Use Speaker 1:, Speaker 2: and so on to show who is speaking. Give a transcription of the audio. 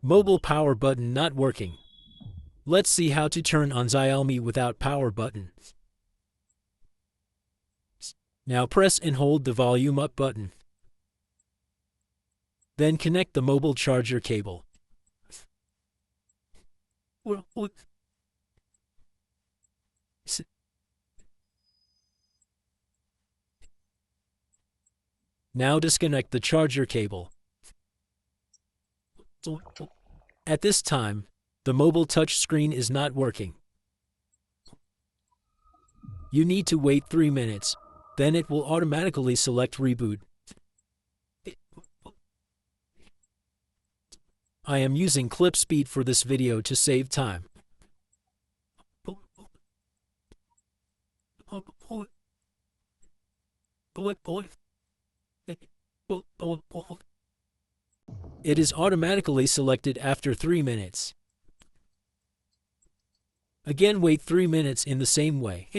Speaker 1: Mobile power button not working. Let's see how to turn on Xiaomi without power button. Now press and hold the volume up button. Then connect the mobile charger cable. Now disconnect the charger cable. At this time, the mobile touch screen is not working. You need to wait 3 minutes, then it will automatically select reboot. I am using clip speed for this video to save time. It is automatically selected after 3 minutes. Again, wait 3 minutes in the same way.